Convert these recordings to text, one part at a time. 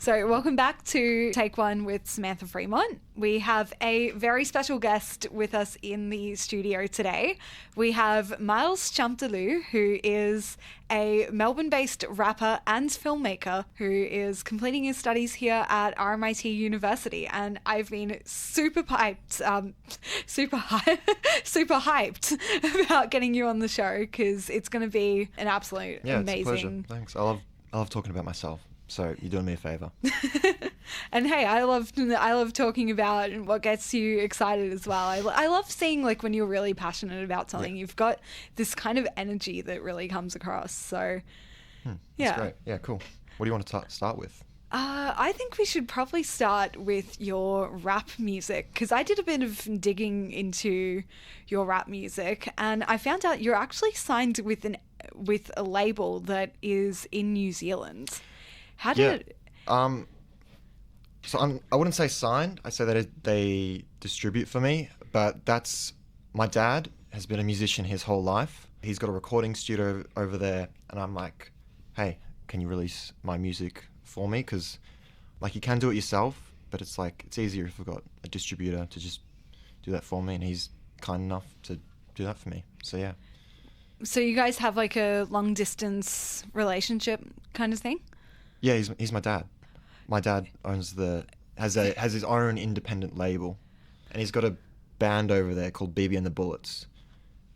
So welcome back to Take One with Samantha Fremont. We have a very special guest with us in the studio today. We have Miles Champtaloup, who is a Melbourne-based rapper and filmmaker who is completing his studies here at RMIT University. And I've been super hyped about getting you on the show because it's going to be an absolute amazing... It's a pleasure. Thanks. I love talking about myself. So you're doing me a favor. And hey, I love talking about what gets you excited as well. I love seeing like when you're really passionate about something, you've got this kind of energy that really comes across. So That's great. Yeah, cool. What do you want to start with? I think we should probably start with your rap music because I did a bit of digging into your rap music and I found out you're actually signed with a label that is in New Zealand. How did So I wouldn't say signed. I say that they distribute for me, but that's my dad has been a musician his whole life. He's got a recording studio over there, and I'm like, hey, can you release my music for me? Because like you can do it yourself, but it's like it's easier if we've got a distributor to just do that for me, and he's kind enough to do that for me. So yeah. So you guys have like a long distance relationship kind of thing? Yeah, he's my dad. My dad has his own independent label, and he's got a band over there called BB and the Bullets,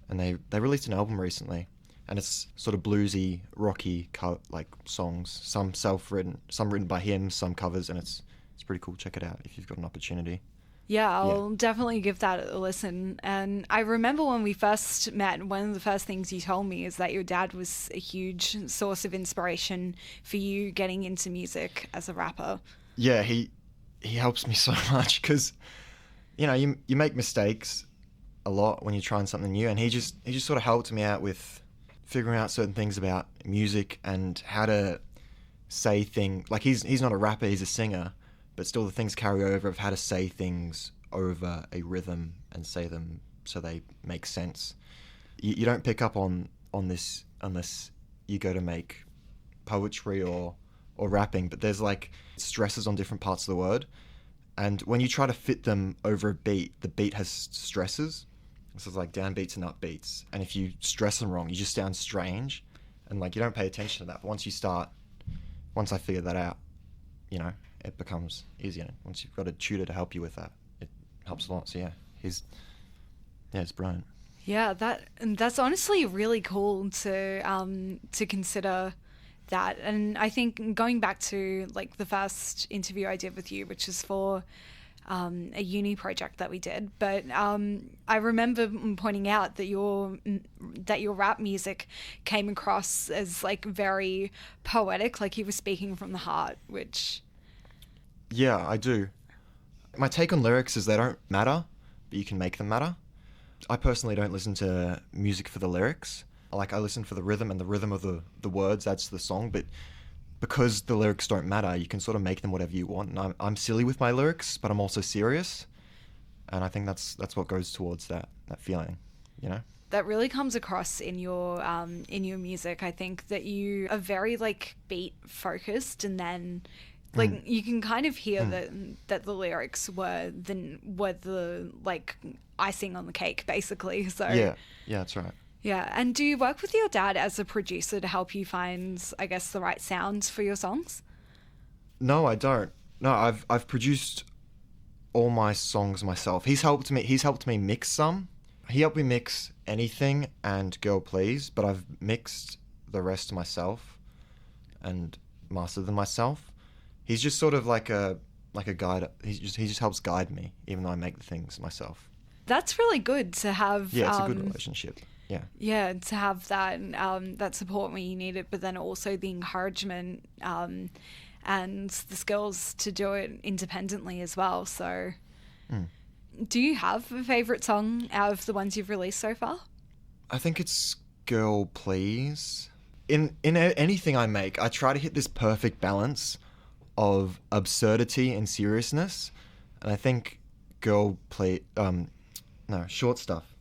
and they released an album recently, and it's sort of bluesy, rocky like songs. Some self-written, some written by him, some covers, and it's pretty cool. Check it out if you've got an opportunity. Yeah, I'll definitely give that a listen. And I remember when we first met, one of the first things you told me is that your dad was a huge source of inspiration for you getting into music as a rapper. Yeah, he helps me so much because, you know, you make mistakes a lot when you're trying something new, and he just sort of helped me out with figuring out certain things about music and how to say things. Like he's not a rapper, he's a singer. But still the things carry over of how to say things over a rhythm and say them so they make sense. You don't pick up on this unless you go to make poetry or rapping, but there's like stresses on different parts of the word. And when you try to fit them over a beat, the beat has stresses. So it's like downbeats and upbeats. And if you stress them wrong, you just sound strange. And like you don't pay attention to that. But once I figure that out, you know, it becomes easier. Once you've got a tutor to help you with that, it helps a lot. So yeah, it's brilliant. Yeah, that's honestly really cool to consider that. And I think going back to like the first interview I did with you, which is for a uni project that we did, but I remember pointing out that your rap music came across as like very poetic, like you were speaking from the heart, which... Yeah, I do. My take on lyrics is they don't matter, but you can make them matter. I personally don't listen to music for the lyrics. Like, I listen for the rhythm, and the rhythm of the words adds to the song, but because the lyrics don't matter, you can sort of make them whatever you want. And I'm silly with my lyrics, but I'm also serious. And I think that's what goes towards that feeling, you know? That really comes across in your music. I think that you are very, like, beat-focused, and then... Like you can kind of hear that the lyrics were the like icing on the cake, basically. So yeah, that's right. Yeah, and do you work with your dad as a producer to help you find, I guess, the right sounds for your songs? No, I don't. No, I've produced all my songs myself. He's helped me mix some. He helped me mix Anything and Girl Please, but I've mixed the rest myself and mastered them myself. He's just sort of like a guide. He just helps guide me, even though I make the things myself. That's really good to have. Yeah, it's a good relationship. Yeah. Yeah, to have that support when you need it, but then also the encouragement and the skills to do it independently as well. So, do you have a favorite song out of the ones you've released so far? I think it's Girl Please. In anything I make, I try to hit this perfect balance of absurdity and seriousness, and I think Short Stuff.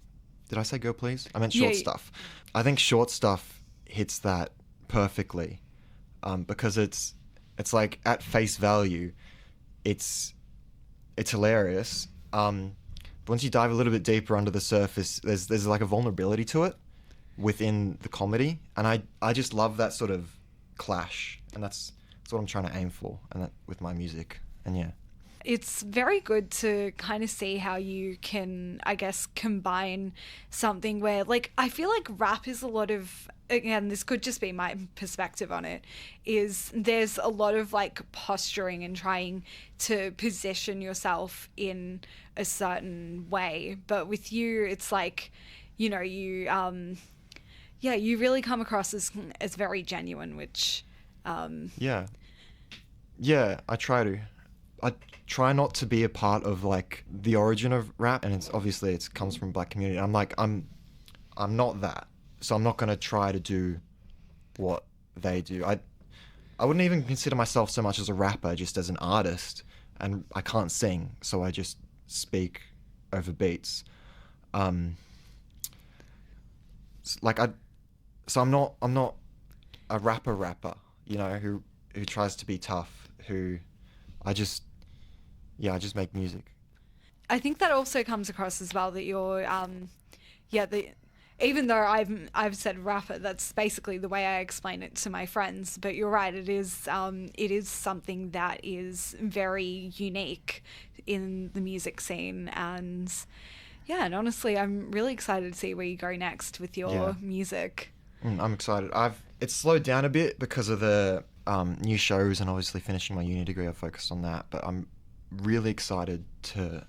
Did I say Girl Please? I meant Short Stuff. I think Short Stuff hits that perfectly, because it's It's like at face value, it's hilarious. But once you dive a little bit deeper under the surface, there's like a vulnerability to it within the comedy, and I just love that sort of clash, and that's what I'm trying to aim for, and that with my music, and yeah. It's very good to kind of see how you can, I guess, combine something where, like, I feel like rap is a lot of, again, this could just be my perspective on it, is there's a lot of, like, posturing and trying to position yourself in a certain way. But with you, it's like, you know, you really come across as very genuine, which... Yeah, I try to. I try not to be a part of like the origin of rap, and it's obviously it comes from black community. I'm not that, so I'm not gonna try to do what they do. I wouldn't even consider myself so much as a rapper, just as an artist, and I can't sing, so I just speak over beats. So I'm not a rapper, you know, who tries to be tough, I just make music. I think that also comes across as well that you're, even though I've said rapper, that's basically the way I explain it to my friends. But you're right, it is something that is very unique in the music scene, and honestly, I'm really excited to see where you go next with your music. I'm excited. It's slowed down a bit because of the new shows and obviously finishing my uni degree. I've focused on that, but I'm really excited to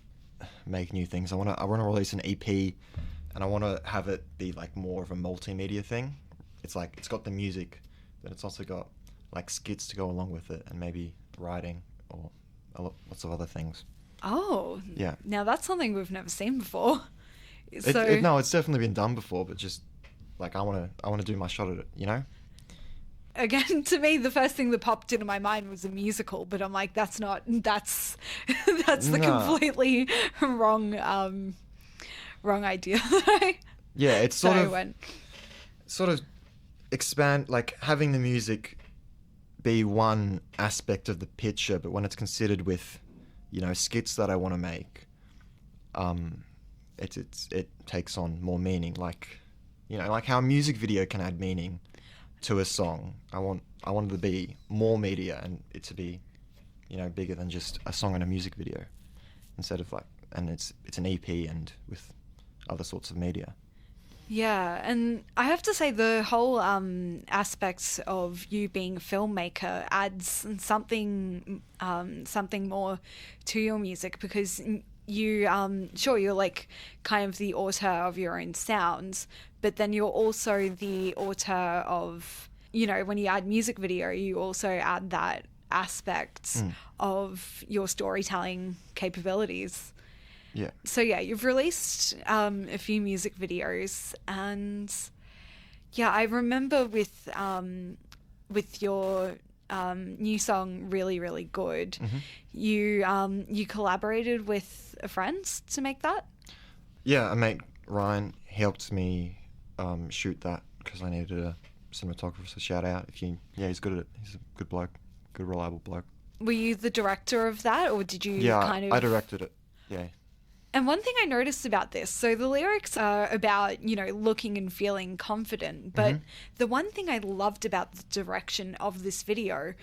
make new things. I want to release an EP, and I want to have it be like more of a multimedia thing. It's like it's got the music, but it's also got like skits to go along with it, and maybe writing or lots of other things. Oh, yeah. Now that's something we've never seen before. No, it's definitely been done before, but just like I want to do my shot at it, you know. Again, to me, the first thing that popped into my mind was a musical, but I'm like, that's the completely wrong idea. Yeah, it's sort of expand, like having the music be one aspect of the picture, but when it's considered with, you know, skits that I want to make, it takes on more meaning. Like, you know, like how a music video can add meaning to a song. I want it to be more media, and it to be, you know, bigger than just a song and a music video, instead of like, and it's an EP and with other sorts of media. Yeah, and I have to say the whole aspect of you being a filmmaker adds something more to your music, because you sure, you're like kind of the author of your own sounds, but then you're also the author of, you know, when you add music video, you also add that aspect of your storytelling capabilities. Yeah. So yeah, you've released a few music videos, and yeah, I remember with your new song, Really, Really Good, you collaborated with a friend to make that? Yeah, a mate, Ryan, helped me shoot that because I needed a cinematographer, so shout out. He's good at it. He's a good bloke, good reliable bloke. Were you the director of that, or did you kind of... I directed it, yeah. And one thing I noticed about this, so the lyrics are about, you know, looking and feeling confident, but the one thing I loved about the direction of this video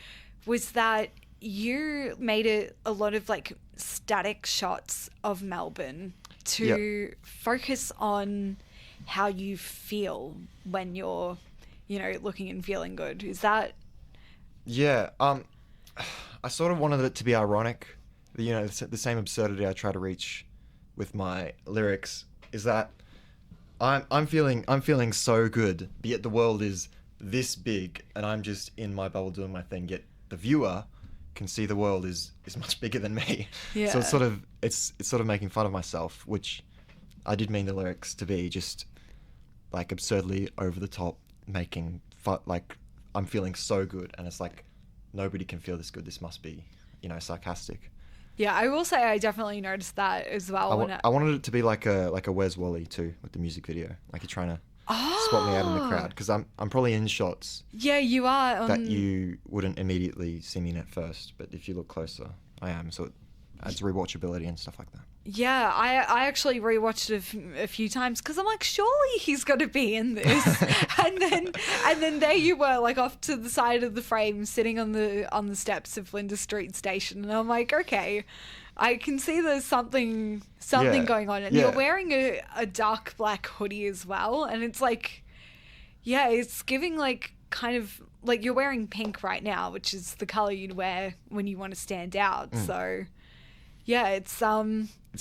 was that you made it a lot of like static shots of Melbourne to focus on how you feel when you're, you know, looking and feeling good. Is that... Yeah, I sort of wanted it to be ironic, you know, the same absurdity I try to reach with my lyrics, is that I'm feeling so good, but yet the world is this big, and I'm just in my bubble doing my thing, yet the viewer can see the world is much bigger than me. Yeah. So it's sort of making fun of myself, which I did mean the lyrics to be just like absurdly over the top, making fun, like I'm feeling so good, and it's like nobody can feel this good. This must be, you know, sarcastic. Yeah, I will say I definitely noticed that as well. I wanted it to be like a Where's Wally too, with the music video. Like you're trying to spot me out in the crowd, Oh, because I'm probably in shots yeah, you are. that you wouldn't immediately see me in at first, but if you look closer, I am. So it adds rewatchability and stuff like that. Yeah, I actually rewatched it a few times because I'm like, surely he's got to be in this, and then there you were, like off to the side of the frame, sitting on the steps of Flinders Street Station, and I'm like, okay, I can see there's something Yeah, going on, and yeah. you're wearing a dark black hoodie as well, and it's like, yeah, it's giving like kind of like you're wearing pink right now, which is the color you'd wear when you want to stand out. So, yeah, It's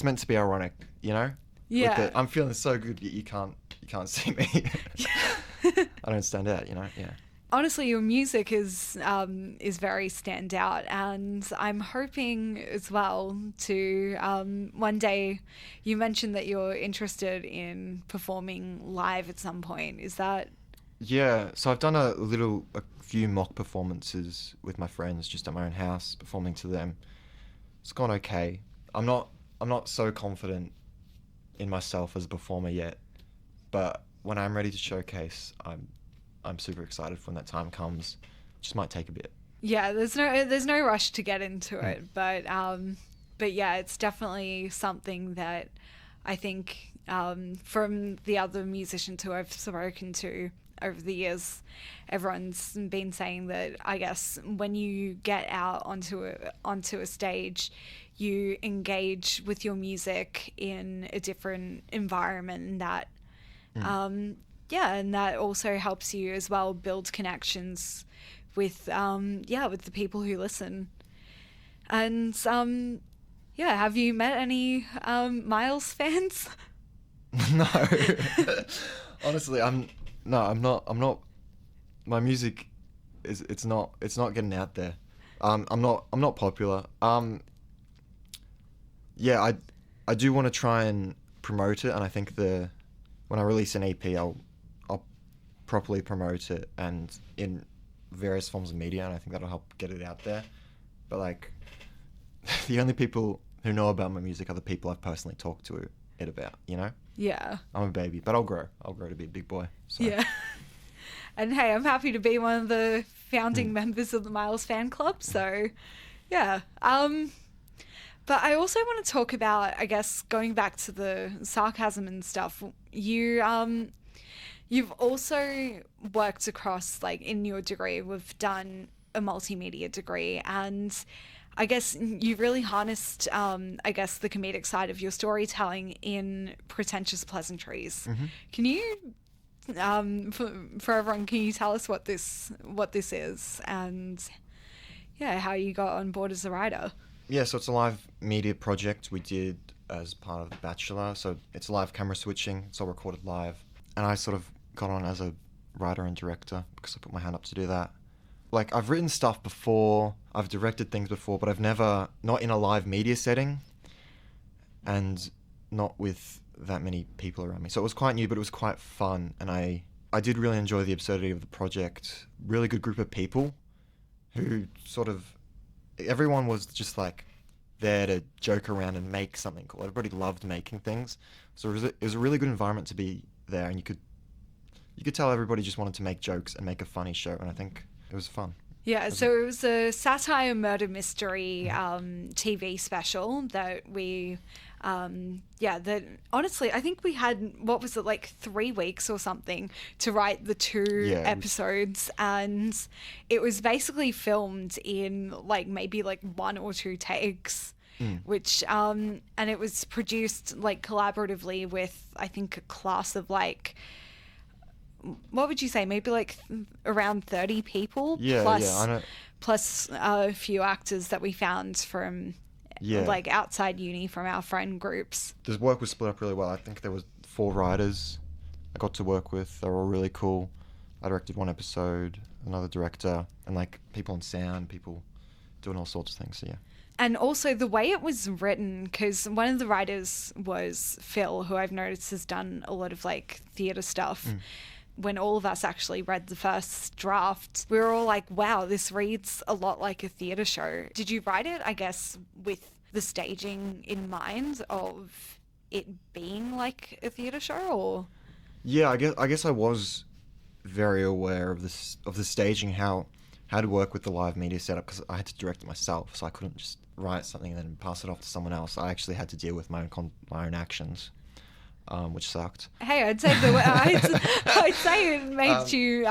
meant to be ironic, you know? yeah. I'm feeling so good, you can't see me. I don't stand out, you know? Yeah. Honestly, your music is very standout, and I'm hoping as well to one day. You mentioned that you're interested in performing live at some point. Is that? Yeah, so I've done a few mock performances with my friends just at my own house, performing to them. It's gone okay. I'm not so confident in myself as a performer yet, but when I'm ready to showcase, I'm super excited for when that time comes. Just might take a bit. Yeah, there's no rush to get into it, but yeah, it's definitely something that I think from the other musicians who I've spoken to over the years, everyone's been saying that I guess when you get out onto a stage, you engage with your music in a different environment, and that yeah, and that also helps you as well build connections with with the people who listen. And yeah, have you met any Miles fans? No. Honestly, I'm not. My music it's not getting out there. I'm not popular. Yeah, I do want to try and promote it, and I think when I release an EP, I'll properly promote it and in various forms of media, and I think that'll help get it out there. But like, the only people who know about my music are the people I've personally talked to it about, you know? Yeah. I'm a baby, but I'll grow to be a big boy. So. Yeah. And hey, I'm happy to be one of the founding members of the Miles fan club, so yeah. But I also want to talk about, I guess, going back to the sarcasm and stuff. You've also worked across, like, in your degree, we've done a multimedia degree, and I guess you really harnessed, I guess, the comedic side of your storytelling in Pretentious Pleasantries. Mm-hmm. Can you, for everyone, can you tell us what this is, and yeah, how you got on board as a writer? Yeah, so it's a live media project we did as part of the Bachelor. So it's live camera switching. It's all recorded live. And I sort of got on as a writer and director because I put my hand up to do that. Like, I've written stuff before, I've directed things before, but I've never, not in a live media setting and not with that many people around me. So it was quite new, but it was quite fun. And I did really enjoy the absurdity of the project. Really good group of people who sort of, everyone was just like there to joke around and make something cool. Everybody loved making things. So it was a really good environment to be there, and you could tell everybody just wanted to make jokes and make a funny show, and I think it was fun. Yeah, so it was a satire murder mystery TV special that we, that honestly, I think we had, what was it, like 3 weeks or something to write the 2 episodes, and it was basically filmed in like maybe like 1 or 2 takes. Which and it was produced like collaboratively with, I think, a class of like, what would you say, maybe like around 30 people, plus a few actors that we found from like outside uni from our friend groups. The work was split up really well. I think there was 4 writers I got to work with. They were all really cool. I directed 1 episode, another director, and like people on sound, people doing all sorts of things. So yeah. And also the way it was written, because one of the writers was Phil, who I've noticed has done a lot of like theatre stuff. When all of us actually read the first draft, we were all like, wow, this reads a lot like a theatre show. Did you write it, I guess, with the staging in mind of it being like a theatre show, or? Yeah, I guess I was very aware of this of the staging, how to work with the live media setup, because I had to direct it myself, so I couldn't just write something and then pass it off to someone else. I actually had to deal with my own actions, which sucked. Hey, I'd say it made you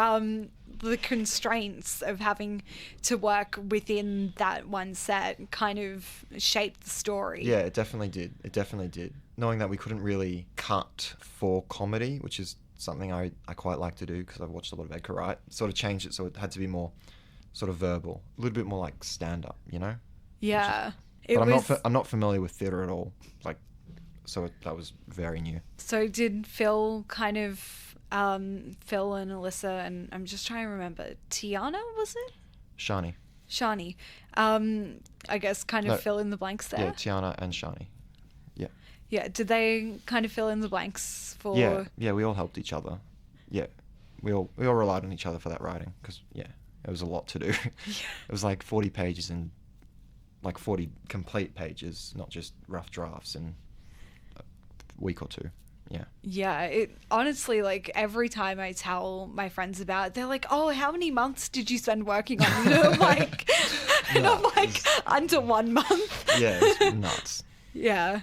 the constraints of having to work within that one set kind of shaped the story. Yeah, it definitely did. It definitely did. Knowing that we couldn't really cut for comedy, which is something I quite like to do because I've watched a lot of Edgar Wright, sort of changed it so it had to be more sort of verbal, a little bit more like stand-up, you know? Yeah. But I'm not familiar with theatre at all, like, so that was very new. So did Phil kind of, Phil and Alyssa, and I'm just trying to remember, Tiana, was it? Shani. I guess kind of fill in the blanks there. Yeah, Tiana and Shani. Yeah. Yeah, did they kind of fill in the blanks for... Yeah, we all helped each other. Yeah, we all relied on each other for that writing, because, yeah, it was a lot to do. It was like 40 pages and like 40 complete pages, not just rough drafts in a week or two. Yeah. Yeah, it honestly, like, every time I tell my friends about it, they're like, "Oh, how many months did you spend working on it?" And I'm like, under 1 month. Yeah, it's nuts. Yeah.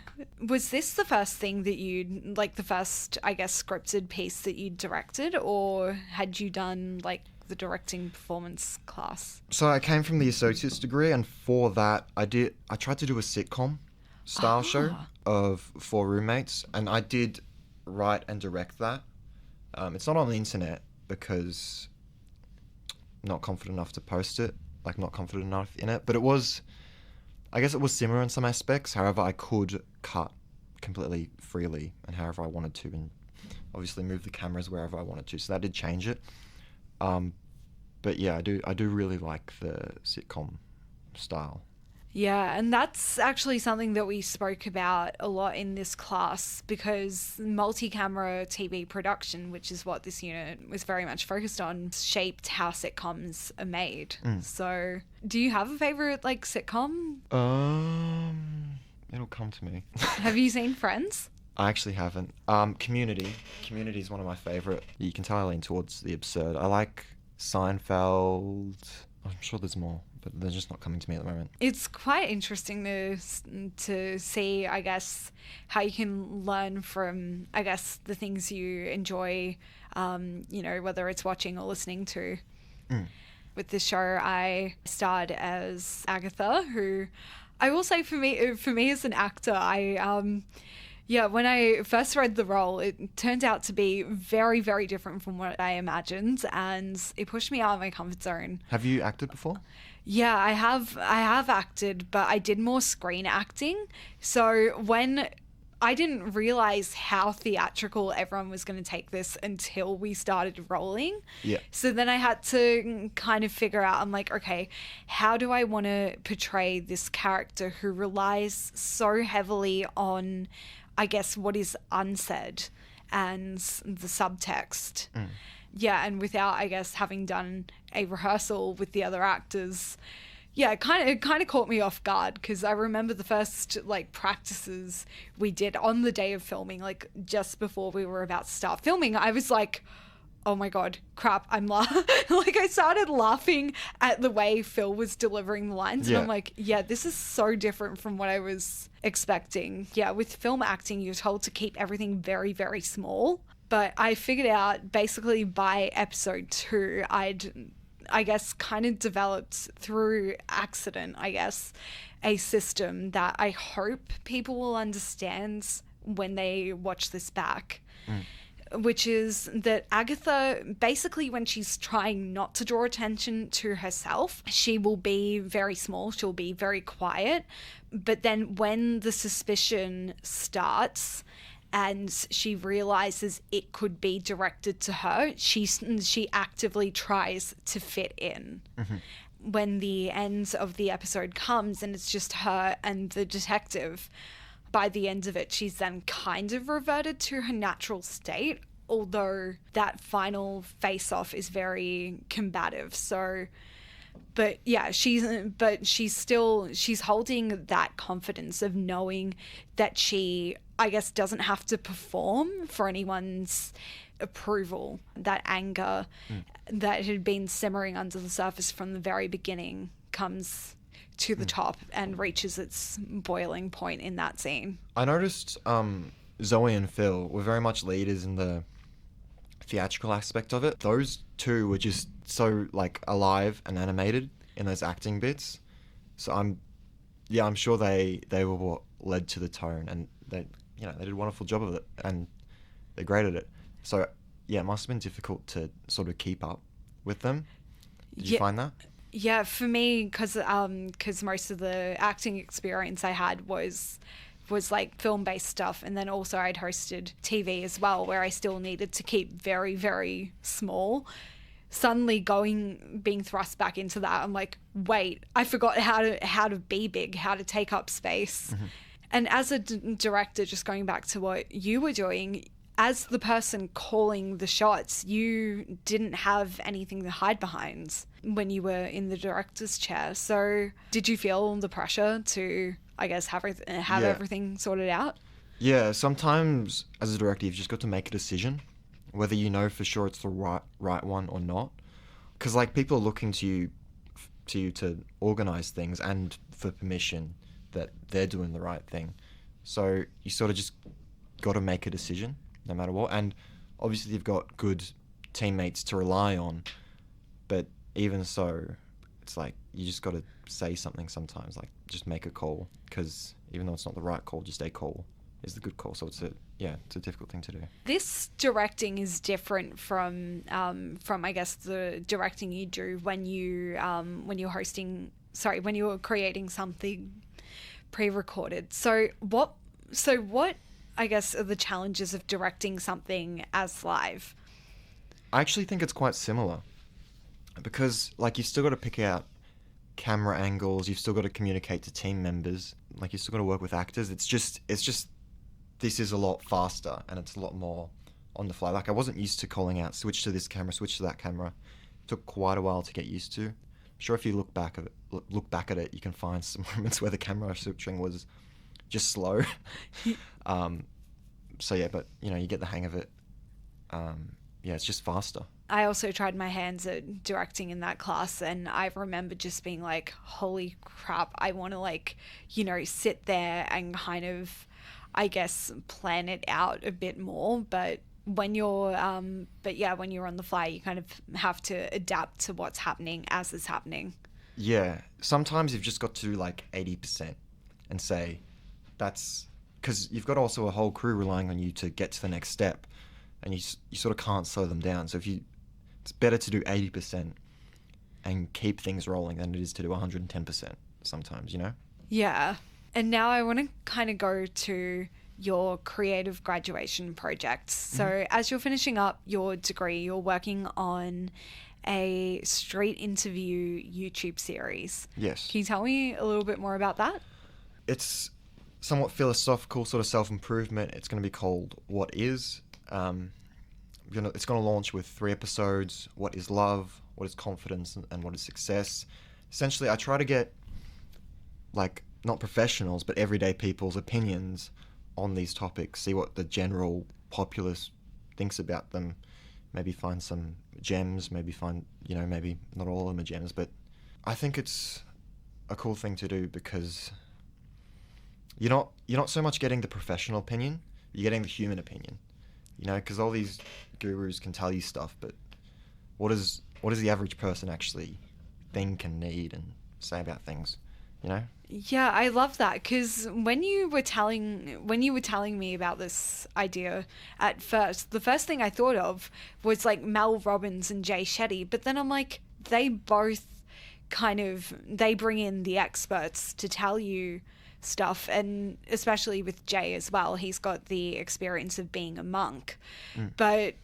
Was this the first thing that the first, I guess, scripted piece that you directed, or had you done, like, the directing performance class? So I came from the associate's degree, and for that, I tried to do a sitcom style show of 4 roommates, and I did write and direct that. It's not on the internet because I'm not confident enough to post it, like not confident enough in it, but I guess it was similar in some aspects. However, I could cut completely freely and however I wanted to, and obviously move the cameras wherever I wanted to, so that did change it. But yeah, I do really like the sitcom style. Yeah, and that's actually something that we spoke about a lot in this class, because multi-camera TV production, which is what this unit was very much focused on, shaped how sitcoms are made. So do you have a favorite, like, sitcom? It'll come to me. Have you seen Friends? I actually haven't. Community is one of my favorite. You can tell I lean towards the absurd. I like Seinfeld. I'm sure there's more, but they're just not coming to me at the moment. It's quite interesting to see, I guess, how you can learn from, I guess, the things you enjoy, whether it's watching or listening to. With this show, I starred as Agatha, who I will say for me as an actor, when I first read the role, it turned out to be very, very different from what I imagined, and it pushed me out of my comfort zone. Have you acted before? Yeah, I have acted, but I did more screen acting. So when I didn't realize how theatrical everyone was going to take this until we started rolling. Yeah. So then I had to kind of figure out, I'm like, okay, how do I want to portray this character who relies so heavily on, I guess, what is unsaid and the subtext. Yeah, and without, I guess, having done a rehearsal with the other actors, yeah, it kind of caught me off guard, because I remember the first, like, practices we did on the day of filming, like, just before we were about to start filming, I was like, oh my God, crap, like, I started laughing at the way Phil was delivering the lines. Yeah. And I'm like, yeah, this is so different from what I was expecting. Yeah, with film acting, you're told to keep everything very, very small. But I figured out basically by episode 2, I guess, kind of developed through accident, I guess, a system that I hope people will understand when they watch this back. Which is that Agatha, basically when she's trying not to draw attention to herself, she will be very small, she'll be very quiet. But then when the suspicion starts and she realizes it could be directed to her, she actively tries to fit in. When the end of the episode comes and it's just her and the detective, by the end of it, she's then kind of reverted to her natural state, although that final face-off is very combative. So, but yeah, she's holding that confidence of knowing that she, I guess, doesn't have to perform for anyone's approval, that anger that had been simmering under the surface from the very beginning comes to the top and reaches its boiling point in that scene. I noticed Zoe and Phil were very much leaders in the theatrical aspect of it. Those two were just so like alive and animated in those acting bits. So I'm sure they were what led to the tone, and they did a wonderful job of it, and they're great at it. So yeah, it must have been difficult to sort of keep up with them. Did you find that? Yeah, for me, because most of the acting experience I had was like film-based stuff, and then also I'd hosted TV as well, where I still needed to keep very, very small. Suddenly being thrust back into that, I'm like, wait, I forgot how to be big, how to take up space. Mm-hmm. And as a director, just going back to what you were doing, as the person calling the shots, you didn't have anything to hide behind when you were in the director's chair. So did you feel the pressure to, I guess, have everything sorted out? Yeah, sometimes as a director, you've just got to make a decision, whether you know for sure it's the right one or not. Because like people are looking to you to organize things and for permission that they're doing the right thing. So you sort of just got to make a decision no matter what. And obviously you've got good teammates to rely on, but even so, it's like you just got to say something sometimes, like just make a call, because even though it's not the right call, just a call is the good call. So it's a difficult thing to do. This directing is different from I guess the directing you do when you're creating something pre-recorded. So what I guess are the challenges of directing something as live? I actually think it's quite similar, because like you've still got to pick out camera angles, you've still got to communicate to team members, like you've still got to work with actors. It's just this is a lot faster and it's a lot more on the fly. Like I wasn't used to calling out switch to this camera, switch to that camera. It took quite a while to get used to. I'm sure if you look back at it, you can find some moments where the camera switching was just slow. So yeah, but you get the hang of it. It's just faster. I also tried my hands at directing in that class, and I remember just being like, holy crap, I want to sit there and kind of, I guess, plan it out a bit more. But when you're on the fly, you kind of have to adapt to what's happening as it's happening. Yeah, sometimes you've just got to do like 80% and say that's because you've got also a whole crew relying on you to get to the next step, and you sort of can't slow them down. So it's better to do 80% and keep things rolling than it is to do 110% sometimes, Yeah. And now I want to kind of go to your creative graduation projects. So as you're finishing up your degree, you're working on a street interview YouTube series. Yes. Can you tell me a little bit more about that? It's somewhat philosophical, sort of self-improvement. It's going to be called What Is. It's going to launch with 3 episodes: what is love, what is confidence, and what is success. Essentially, I try to get like not professionals but everyday people's opinions on these topics, see what the general populace thinks about them, maybe find some gems, maybe find maybe not all of them are gems, but I think it's a cool thing to do because you're not so much getting the professional opinion, you're getting the human opinion, because all these gurus can tell you stuff, but what does the average person actually think and need and say about things, Yeah, I love that, because when you were telling me about this idea at first, the first thing I thought of was like Mel Robbins and Jay Shetty, but then I'm like, they both they bring in the experts to tell you stuff, and especially with Jay as well, he's got the experience of being a monk. But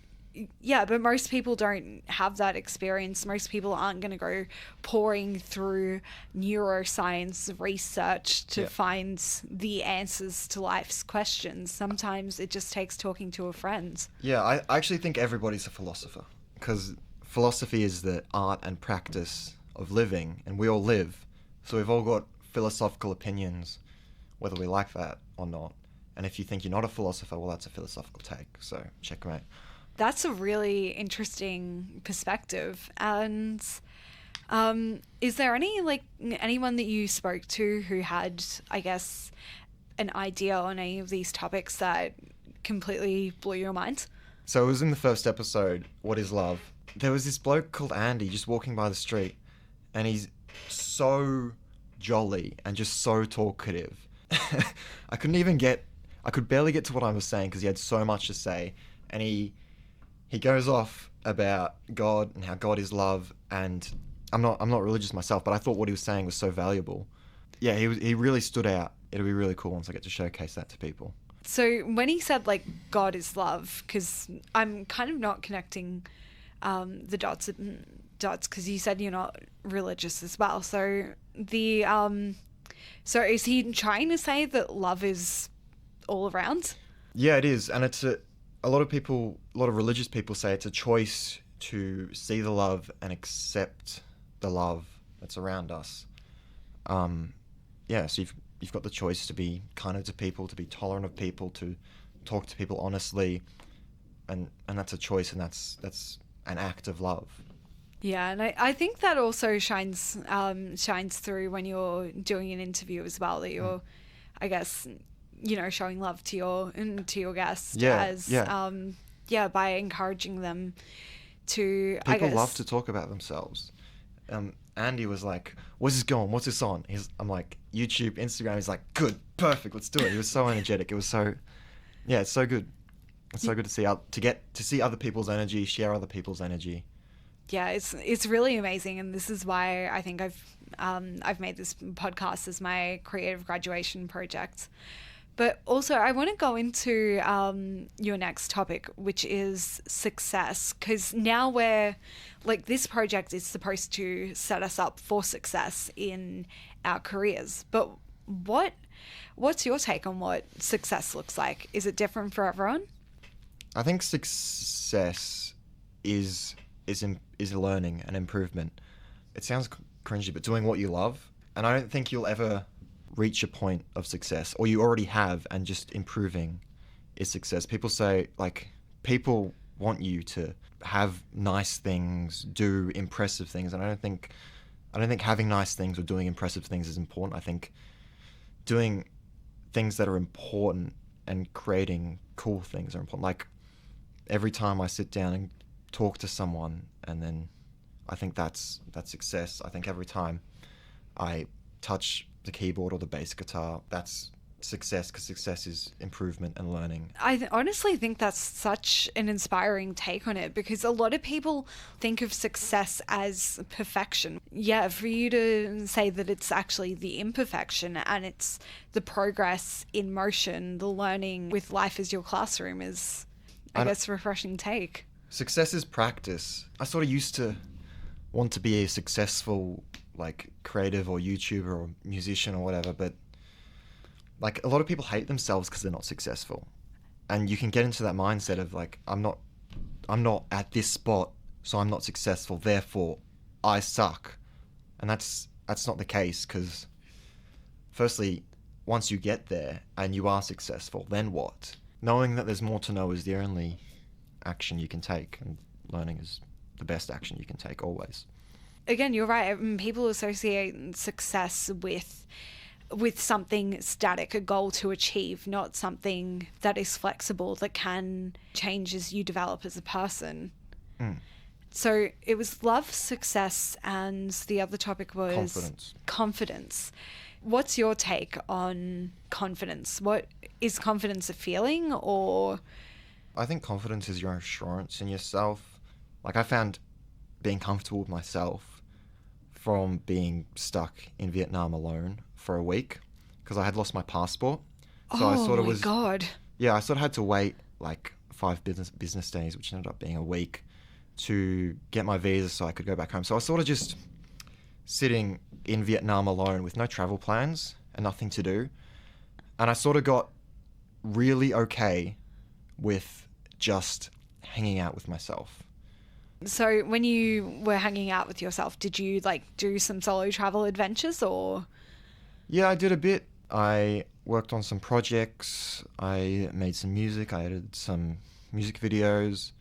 most people don't have that experience. Most people aren't going to go pouring through neuroscience research to find the answers to life's questions. Sometimes it just takes talking to a friend. Yeah, I actually think everybody's a philosopher, because philosophy is the art and practice of living, and we all live. So we've all got philosophical opinions, whether we like that or not. And if you think you're not a philosopher, well, that's a philosophical take. So checkmate. That's a really interesting perspective. And is there anyone that you spoke to who had, I guess, an idea on any of these topics that completely blew your mind? So it was in the first episode, What is Love? There was this bloke called Andy just walking by the street, and he's so jolly and just so talkative. I could barely get to what I was saying because he had so much to say, and he goes off about God and how God is love, and I'm not religious myself, but I thought what he was saying was so valuable. Yeah, he really stood out. It'll be really cool once I get to showcase that to people. So when he said like God is love, because I'm kind of not connecting the dots because you said you're not religious as well. So so is he trying to say that love is all around? Yeah, it is, and it's a lot of religious people say it's a choice to see the love and accept the love that's around us. So you've got the choice to be kinder to people, to be tolerant of people, to talk to people honestly, and that's a choice, and that's an act of love. Yeah, and I think that also shines through when you're doing an interview as well, that you're, I guess, showing love to your guest by encouraging them to. People love to talk about themselves. Andy was like, "Where's this going? What's this on?" I'm like, "YouTube, Instagram." He's like, "Good, perfect, let's do it." He was so energetic. It was so, it's so good. It's so good to see other people's energy, share other people's energy. Yeah, it's really amazing, and this is why I think I've made this podcast as my creative graduation project. But also, I want to go into your next topic, which is success, because now this project is supposed to set us up for success in our careers. But what's your take on what success looks like? Is it different for everyone? I think success is learning and improvement. It sounds cringy, but doing what you love. And I don't think you'll ever reach a point of success, or you already have, and just improving is success. People say, people want you to have nice things, do impressive things, and I don't think having nice things or doing impressive things is important. I think doing things that are important and creating cool things are important. Like, every time I sit down and talk to someone, and then I think that's success. I think every time I touch the keyboard or the bass guitar, that's success, because success is improvement and learning. I honestly think that's such an inspiring take on it, because a lot of people think of success as perfection. Yeah, for you to say that it's actually the imperfection and it's the progress in motion, the learning with life as your classroom is, I guess, a refreshing take. Success is practice. I sort of used to want to be a successful creative or YouTuber or musician or whatever, but a lot of people hate themselves because they're not successful, and you can get into that mindset of I'm not at this spot, so I'm not successful, therefore I suck. And that's not the case, because firstly, once you get there and you are successful, then what? Knowing that there's more to know is the only action you can take, and learning is the best action you can take always. Again, you're right. People associate success with something static, a goal to achieve, not something that is flexible, that can change as you develop as a person. So it was love, success, and the other topic was confidence. What's your take on confidence? What is confidence, a feeling, or? I think confidence is your assurance in yourself. I found being comfortable with myself from being stuck in Vietnam alone for a week, because I had lost my passport. So I sort of God. Yeah, I sort of had to wait 5 business days, which ended up being a week, to get my visa so I could go back home. So I was sort of just sitting in Vietnam alone with no travel plans and nothing to do. And I sort of got really okay with just hanging out with myself. So when you were hanging out with yourself, did you do some solo travel adventures, or? Yeah, I did a bit. I worked on some projects. I made some music. I edited some music videos.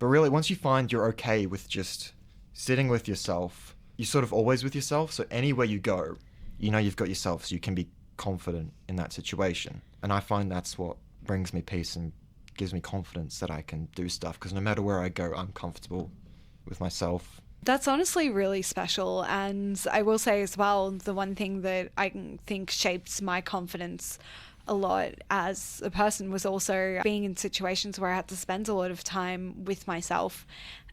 But really, once you find you're okay with just sitting with yourself, you're sort of always with yourself. So anywhere you go, you know you've got yourself, so you can be confident in that situation. And I find that's what brings me peace and gives me confidence that I can do stuff, because no matter where I go, I'm comfortable with myself. That's honestly really special. And I will say as well, the one thing that I think shaped my confidence a lot as a person was also being in situations where I had to spend a lot of time with myself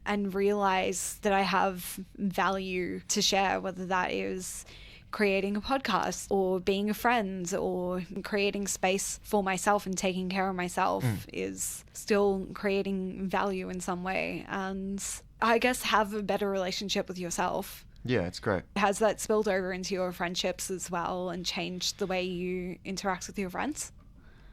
and realize that I have value to share, whether that is creating a podcast or being a friend or creating space for myself and taking care of myself is still creating value in some way. And I guess have a better relationship with yourself. Yeah, it's great. Has that spilled over into your friendships as well and changed the way you interact with your friends?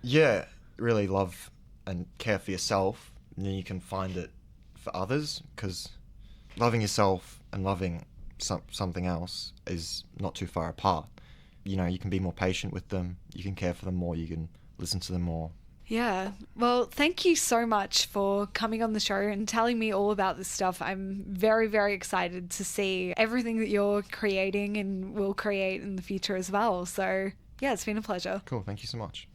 Yeah, really love and care for yourself, and then you can find it for others, because loving yourself and loving something else is not too far apart. You know, you can be more patient with them, you can care for them more, you can listen to them more. Yeah. Well, thank you so much for coming on the show and telling me all about this stuff. I'm very, very excited to see everything that you're creating and will create in the future as well. So, yeah, it's been a pleasure. Cool. Thank you so much.